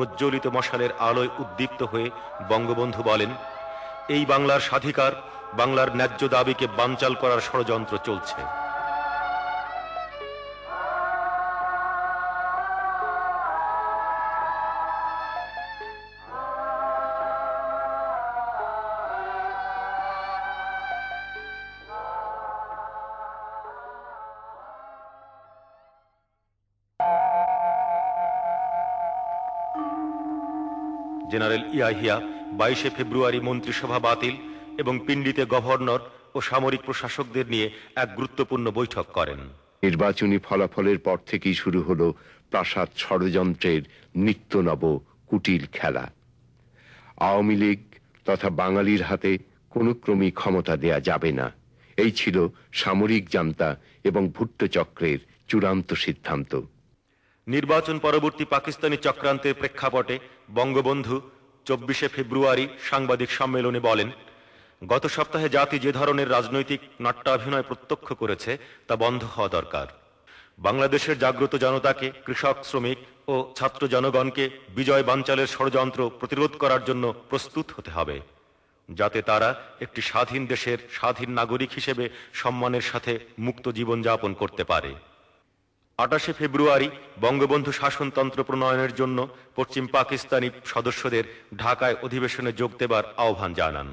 প্রজ্বলিত মশালের আলোয় উদ্দীপ্ত হয়ে বঙ্গবন্ধু বলেন, এই বাংলার স্বাধিকার, বাংলার ন্যায্য দাবিকে বানচাল করার ষড়যন্ত্র চলছে। জেনারেল ইয়াহিয়া 22শে ফেব্রুয়ারি মন্ত্রিসভা বাতিল এবং পিন্ডিতে গভর্নর ও সামরিক প্রশাসকদের নিয়ে এক গুরুত্বপূর্ণ বৈঠক করেন। নির্বাচনী ফলাফলের পর থেকেই শুরু হলো প্রাসাদ ষড়যন্ত্রের নিত্য নব কুটিল খেলা। আওয়ামী লীগ তথা বাঙালির হাতে কোনো ক্রমেই ক্ষমতা দেয়া যাবে না, এই ছিল সামরিক জান্তা এবং ভুট্টো চক্রের চূড়ান্ত সিদ্ধান্ত। নির্বাচন পরবর্তী পাকিস্তানি চক্রান্তের প্রেক্ষাপটে বঙ্গবন্ধু 24শে ফেব্রুয়ারি সাংবাদিক সম্মেলনে বলেন, গত সপ্তাহে জাতি যে ধরনের রাজনৈতিক নাট্যাভিনয় প্রত্যক্ষ করেছে তা বন্ধ হওয়া দরকার। বাংলাদেশের জাগ্রত জনতাকে, কৃষক, শ্রমিক ও ছাত্র জনগণকে বিজয় বানচালের ষড়যন্ত্র প্রতিরোধ করার জন্য প্রস্তুত হতে হবে, যাতে তারা একটি স্বাধীন দেশের স্বাধীন নাগরিক হিসেবে সম্মানের সাথে মুক্ত জীবনযাপন করতে পারে। 28শে ফেব্রুয়ারি বঙ্গবন্ধু শাসনতন্ত্র প্রণয়নের জন্য পশ্চিম পাকিস্তানি সদস্যদের ঢাকায় অধিবেশনে যোগ দেবার আহ্বান জানান।